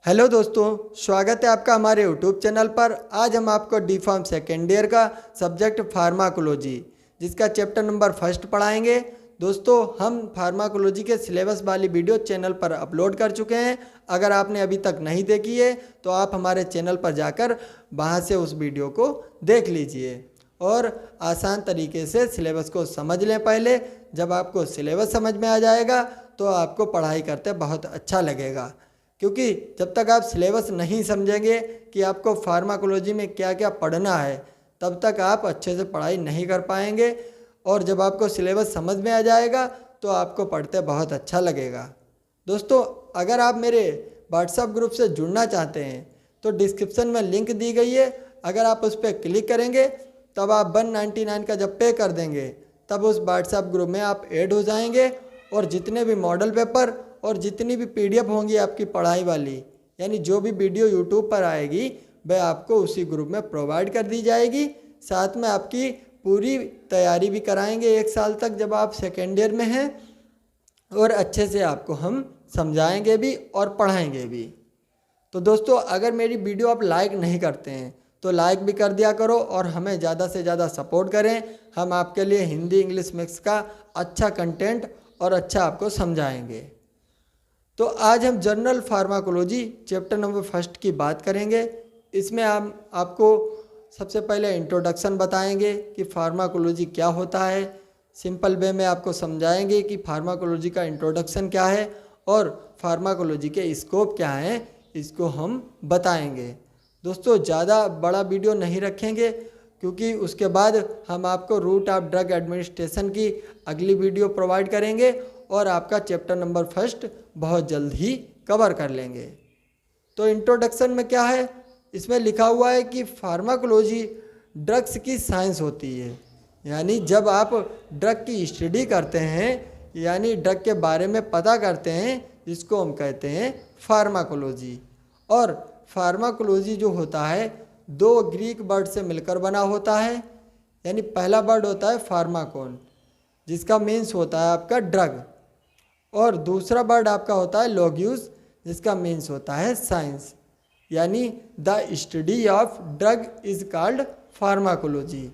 Hello दोस्तों, स्वागत है आपका हमारे यूट्यूब चैनल पर। आज हम आपको डी फार्म सेकेंड ईयर का सब्जेक्ट फार्माकोलॉजी जिसका चैप्टर नंबर फर्स्ट पढ़ाएंगे। दोस्तों, हम फार्माकोलॉजी के सिलेबस वाली वीडियो चैनल पर अपलोड कर चुके हैं। अगर आपने अभी तक नहीं देखी है तो आप हमारे चैनल पर जाकर वहां से उस वीडियो को देख लीजिए और आसान तरीके से सिलेबस को समझ लें। पहले जब आपको सिलेबस समझ में आ जाएगा तो आपको पढ़ाई करते बहुत अच्छा लगेगा, क्योंकि जब तक आप सिलेबस नहीं समझेंगे कि आपको फार्माकोलॉजी में क्या क्या पढ़ना है तब तक आप अच्छे से पढ़ाई नहीं कर पाएंगे। और जब आपको सिलेबस समझ में आ जाएगा तो आपको पढ़ते बहुत अच्छा लगेगा। दोस्तों, अगर आप मेरे व्हाट्सएप ग्रुप से जुड़ना चाहते हैं तो डिस्क्रिप्शन में लिंक दी गई है। अगर आप उस पर क्लिक करेंगे तब आप 199 का जब पे कर देंगे तब उस व्हाट्सएप ग्रुप में आप ऐड हो जाएंगे और जितने भी मॉडल पेपर और जितनी भी पीडीएफ होंगी आपकी पढ़ाई वाली, यानी जो भी वीडियो यूट्यूब पर आएगी वह आपको उसी ग्रुप में प्रोवाइड कर दी जाएगी। साथ में आपकी पूरी तैयारी भी कराएंगे 1 साल तक जब आप सेकेंड ईयर में हैं, और अच्छे से आपको हम समझाएंगे भी और पढ़ाएंगे भी। तो दोस्तों, अगर मेरी वीडियो आप लाइक नहीं करते हैं तो लाइक भी कर दिया करो और हमें ज़्यादा से ज़्यादा सपोर्ट करें। हम आपके लिए हिंदी इंग्लिश मिक्स का अच्छा कंटेंट और अच्छा आपको समझाएंगे। तो आज हम general pharmacology chapter number first की बात करेंगे। इसमें हम आपको सबसे पहले इंट्रोडक्शन बताएंगे कि फार्माकोलॉजी क्या होता है। सिंपल वे में आपको समझाएंगे कि फार्माकोलॉजी का इंट्रोडक्शन क्या है और फार्माकोलॉजी के स्कोप क्या हैं, इसको हम बताएंगे। दोस्तों, ज़्यादा बड़ा वीडियो नहीं रखेंगे क्योंकि उसके बाद हम आपको रूट ऑफ ड्रग एडमिनिस्ट्रेशन की अगली वीडियो प्रोवाइड करेंगे और आपका चैप्टर नंबर फर्स्ट बहुत जल्द ही कवर कर लेंगे। तो इंट्रोडक्शन में क्या है, इसमें लिखा हुआ है कि फार्माकोलॉजी ड्रग्स की साइंस होती है। यानी जब आप ड्रग की स्टडी करते हैं, यानी ड्रग के बारे में पता करते हैं, जिसको हम कहते हैं फार्माकोलॉजी। और फार्माकोलॉजी जो होता है 2 ग्रीक वर्ड से मिलकर बना होता है। यानी पहला वर्ड होता है फार्माकोन, जिसका मीन्स होता है आपका ड्रग, और दूसरा वर्ड आपका होता है लॉग्यूस, जिसका मीन्स होता है साइंस। यानी the study of drug is called pharmacology.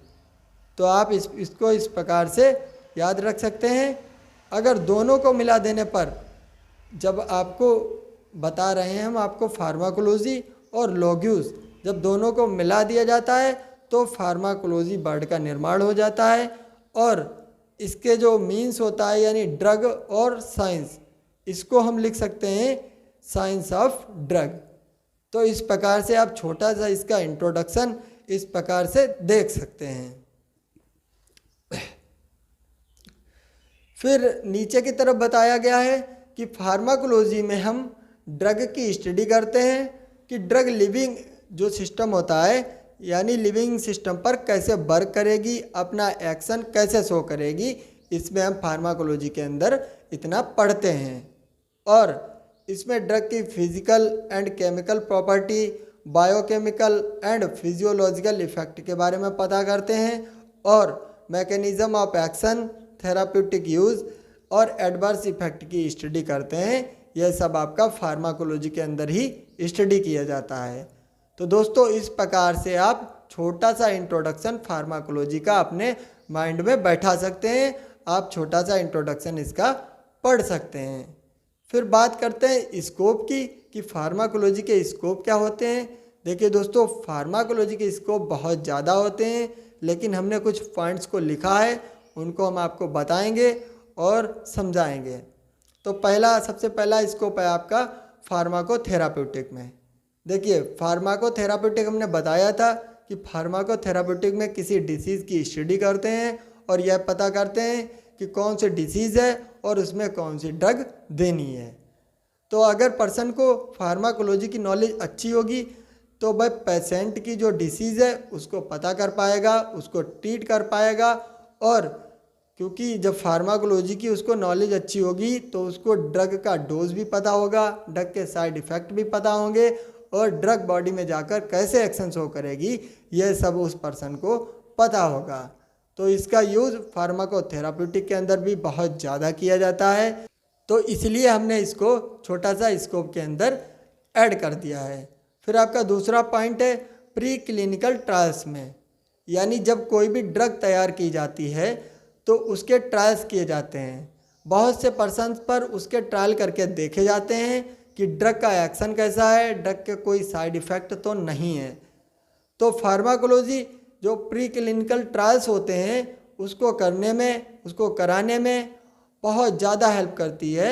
तो आप इसको इस प्रकार से याद रख सकते हैं। अगर दोनों को मिला देने पर, जब आपको बता रहे हैं हम आपको फार्माकोलॉजी और लॉग्यूस, जब दोनों को मिला दिया जाता है तो फार्माकोलॉजी वर्ड का निर्माण हो जाता है। और इसके जो मीन्स होता है यानी ड्रग और साइंस, इसको हम लिख सकते हैं साइंस ऑफ ड्रग। तो इस प्रकार से आप छोटा सा इसका इंट्रोडक्शन इस प्रकार से देख सकते हैं। फिर नीचे की तरफ बताया गया है कि फार्माकोलॉजी में हम ड्रग की स्टडी करते हैं कि ड्रग लिविंग जो सिस्टम होता है, यानी लिविंग सिस्टम पर कैसे वर्क करेगी, अपना एक्शन कैसे शो करेगी, इसमें हम फार्माकोलॉजी के अंदर इतना पढ़ते हैं। और इसमें ड्रग की physical and chemical property, biochemical and physiological effect के बारे में पता करते हैं, और mechanism of action, therapeutic use और एडवर्स इफेक्ट की स्टडी करते हैं। यह सब आपका फार्माकोलॉजी के अंदर ही स्टडी किया जाता है। तो दोस्तों, इस प्रकार से आप छोटा सा इंट्रोडक्शन फार्माकोलॉजी का अपने माइंड में बैठा सकते हैं। आप छोटा सा इंट्रोडक्शन इसका पढ़ सकते हैं। फिर बात करते हैं स्कोप की कि फार्माकोलॉजी के स्कोप क्या होते हैं। देखिए दोस्तों, फार्माकोलॉजी के स्कोप बहुत ज़्यादा होते हैं, लेकिन हमने कुछ पॉइंट्स को लिखा है, उनको हम आपको बताएंगे और समझाएंगे। तो सबसे पहला स्कोप है आपका फार्माकोथेराप्यूटिक में। देखिए, फार्माकोथेराप्यूटिक हमने बताया था कि फार्माकोथेराप्यूटिक में किसी डिसीज़ की स्टडी करते हैं और यह पता करते हैं कि कौन सी डिसीज़ है और उसमें कौन सी ड्रग देनी है। तो अगर पर्सन को फार्माकोलॉजी की नॉलेज अच्छी होगी तो वह पेशेंट की जो डिसीज़ है उसको पता कर पाएगा, उसको ट्रीट कर पाएगा। और क्योंकि जब फार्माकोलॉजी की उसको नॉलेज अच्छी होगी तो उसको ड्रग का डोज भी पता होगा, ड्रग के साइड इफ़ेक्ट भी पता होंगे, और ड्रग बॉडी में जाकर कैसे एक्शन शो करेगी यह सब उस पर्सन को पता होगा। तो इसका यूज़ फार्माकोथेराप्यूटिक के अंदर भी बहुत ज़्यादा किया जाता है। तो इसलिए हमने इसको छोटा सा स्कोप के अंदर ऐड कर दिया है। फिर आपका दूसरा पॉइंट है प्री क्लिनिकल ट्रायल्स में, यानी जब कोई भी ड्रग तैयार की जाती है तो उसके ट्रायल्स किए जाते हैं। बहुत से पर्सन्स पर उसके ट्रायल करके देखे जाते हैं कि ड्रग का एक्शन कैसा है, ड्रग के कोई साइड इफ़ेक्ट तो नहीं है। तो फार्माकोलॉजी जो प्री क्लिनिकल ट्रायल्स होते हैं उसको करने में, उसको कराने में बहुत ज़्यादा हेल्प करती है।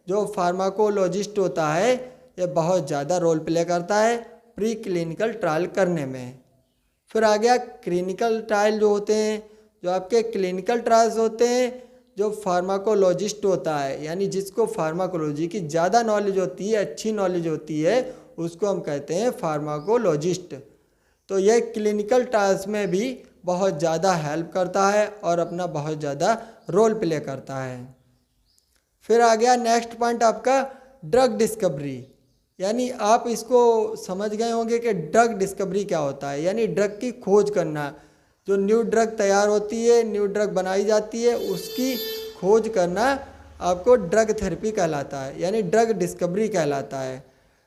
जो फार्माकोलॉजिस्ट होता है ये बहुत ज़्यादा रोल प्ले करता है प्री क्लिनिकल ट्रायल करने में। फिर आ गया क्लिनिकल ट्रायल जो होते हैं, जो आपके क्लिनिकल ट्रायल्स होते हैं, जो फार्माकोलॉजिस्ट होता है यानी जिसको फार्माकोलॉजी की ज़्यादा नॉलेज होती है, अच्छी नॉलेज होती है, उसको हम कहते हैं फार्माकोलॉजिस्ट। तो यह क्लिनिकल ट्रायल्स में भी बहुत ज़्यादा हेल्प करता है और अपना बहुत ज़्यादा रोल प्ले करता है। फिर आ गया नेक्स्ट पॉइंट आपका ड्रग डिस्कवरी, यानी आप इसको समझ गए होंगे कि ड्रग डिस्कवरी क्या होता है, यानी ड्रग की खोज करना। जो न्यू ड्रग तैयार होती है, न्यू ड्रग बनाई जाती है, उसकी खोज करना आपको ड्रग थेरेपी कहलाता है, यानी ड्रग डिस्कवरी कहलाता है।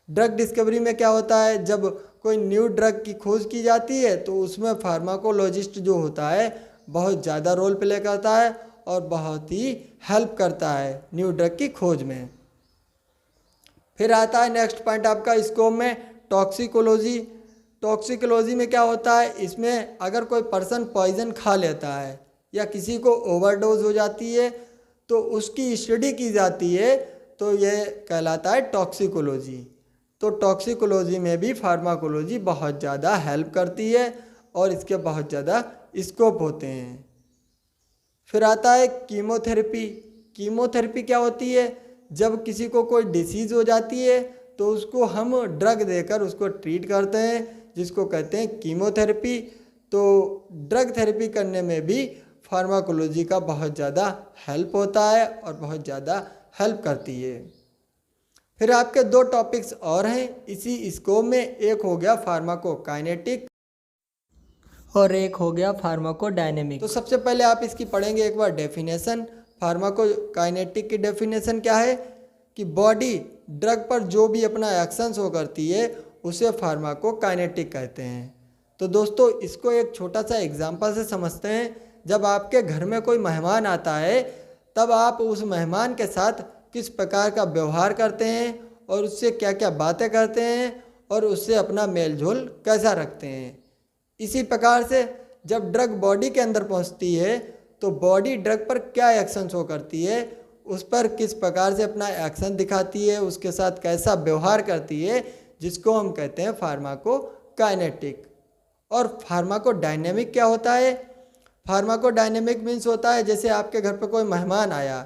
ड्रग डिस्कवरी में क्या होता है, जब कोई न्यू ड्रग की खोज की जाती है तो उसमें फार्माकोलॉजिस्ट जो होता है बहुत ज़्यादा रोल प्ले करता है और बहुत ही हेल्प करता है न्यू ड्रग की खोज में। फिर आता है नेक्स्ट पॉइंट आपका स्कोप में टॉक्सिकोलॉजी। टॉक्सिकोलॉजी में क्या होता है, इसमें अगर कोई पर्सन पॉइजन खा लेता है या किसी को ओवरडोज हो जाती है तो उसकी स्टडी की जाती है, तो ये कहलाता है टॉक्सिकोलॉजी। तो टॉक्सिकोलॉजी में भी फार्माकोलॉजी बहुत ज़्यादा हेल्प करती है और इसके बहुत ज़्यादा स्कोप होते हैं। फिर आता है कीमोथेरेपी। कीमोथेरेपी क्या होती है, जब किसी को कोई डिसीज़ हो जाती है तो उसको हम ड्रग देकर उसको ट्रीट करते हैं, जिसको कहते हैं कीमोथेरेपी। तो ड्रग थेरेपी करने में भी फार्माकोलॉजी का बहुत ज़्यादा हेल्प होता है और बहुत ज़्यादा हेल्प करती है। फिर आपके दो टॉपिक्स और हैं इसी स्कोप में, एक हो गया फार्माकोकाइनेटिक और एक हो गया फार्माकोडायनेमिक। तो सबसे पहले आप इसकी पढ़ेंगे एक बार डेफिनेशन। फार्माकोकाइनेटिक की डेफिनेशन क्या है कि बॉडी ड्रग पर जो भी अपना एक्शन शो करती है उसे फार्माकोकाइनेटिक कहते हैं। तो दोस्तों इसको एक छोटा सा एग्जांपल से समझते हैं। जब आपके घर में कोई मेहमान आता है तब आप उस मेहमान के साथ किस प्रकार का व्यवहार करते हैं और उससे क्या क्या बातें करते हैं और उससे अपना मेल जोल कैसा रखते हैं। इसी प्रकार से जब ड्रग बॉडी के अंदर पहुंचती है तो बॉडी ड्रग पर क्या एक्शन शो करती है, उस पर किस प्रकार से अपना एक्शन दिखाती है, उसके साथ कैसा व्यवहार करती है, जिसको हम कहते हैं फार्माकोकाइनेटिक। और फार्माकोडायनेमिक क्या होता है, फार्माकोडायनेमिक मीन्स होता है जैसे आपके घर पर कोई मेहमान आया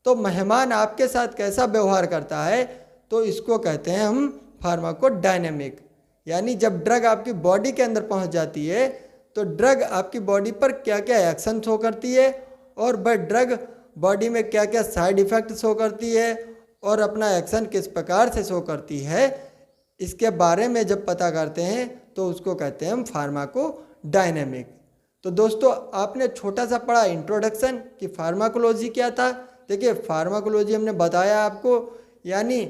तो मेहमान आपके साथ कैसा व्यवहार करता है, तो इसको कहते हैं हम फार्माकोडायनेमिक। यानी जब ड्रग आपकी बॉडी के अंदर पहुंच जाती है तो ड्रग आपकी बॉडी पर क्या क्या एक्शन शो करती है और वह ड्रग बॉडी में क्या क्या साइड इफ़ेक्ट शो करती है और अपना एक्शन किस प्रकार से शो करती है, इसके बारे में जब पता करते हैं तो उसको कहते हैं हम फार्माकोडायनेमिक। तो दोस्तों आपने छोटा सा पढ़ा इंट्रोडक्शन कि फार्माकोलॉजी क्या था। देखिए फार्माकोलॉजी हमने बताया आपको, यानी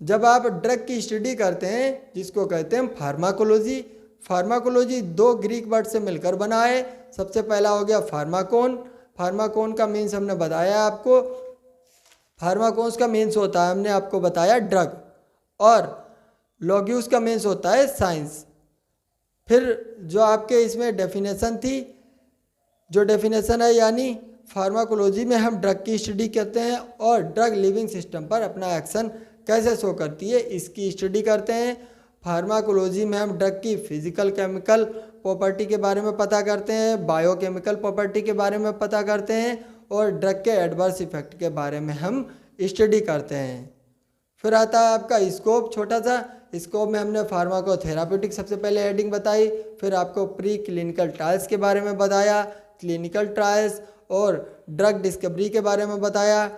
जब आप ड्रग की स्टडी करते हैं जिसको कहते हैं फार्माकोलॉजी। फार्माकोलॉजी दो ग्रीक वर्ड से मिलकर बना है। सबसे पहला हो गया फार्माकोन। फार्माकोन का मीन्स हमने बताया आपको, फार्माकोन्स का मीन्स होता है हमने आपको बताया ड्रग, और लॉग्यूस का मीन्स होता है साइंस। फिर जो आपके इसमें डेफिनेशन थी, जो डेफिनेशन है यानी फार्माकोलॉजी में हम ड्रग की स्टडी करते हैं और ड्रग लिविंग सिस्टम पर अपना एक्शन कैसे शो करती है इसकी स्टडी करते हैं। फार्माकोलॉजी में हम ड्रग की फिजिकल केमिकल प्रॉपर्टी के बारे में पता करते हैं, बायोकेमिकल प्रॉपर्टी के बारे में पता करते हैं और ड्रग के एडवर्स इफेक्ट के बारे में हम स्टडी करते हैं। फिर आता है आपका स्कोप। छोटा सा स्कोप में हमने फार्माकोथेराप्यूटिक सबसे पहले हेडिंग बताई, फिर आपको प्री क्लिनिकल ट्रायल्स के बारे में बताया, क्लिनिकल ट्रायल्स और ड्रग डिस्कवरी के बारे में बताया,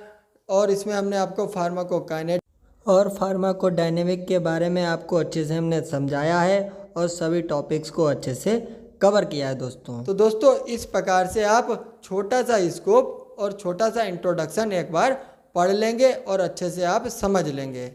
और इसमें हमने आपको फार्माकोकाइनेटिक और फार्माकोडायनेमिक के बारे में आपको अच्छे से हमने समझाया है और सभी टॉपिक्स को अच्छे से कवर किया है दोस्तों। तो दोस्तों इस प्रकार से आप छोटा सा स्कोप और छोटा सा इंट्रोडक्शन एक बार पढ़ लेंगे और अच्छे से आप समझ लेंगे।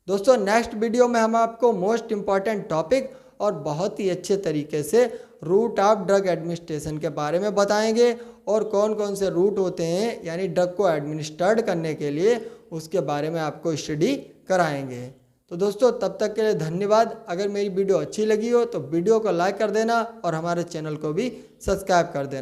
दोस्तों नेक्स्ट वीडियो में हम आपको मोस्ट इम्पॉर्टेंट टॉपिक और बहुत ही अच्छे तरीके से रूट ऑफ ड्रग एडमिनिस्ट्रेशन के बारे में बताएंगे और कौन कौन से रूट होते हैं यानी ड्रग को एडमिनिस्टर्ड करने के लिए उसके बारे में आपको स्टडी कराएंगे। तो दोस्तों तब तक के लिए धन्यवाद। अगर मेरी वीडियो अच्छी लगी हो तो वीडियो को लाइक कर देना और हमारे चैनल को भी सब्सक्राइब कर देना।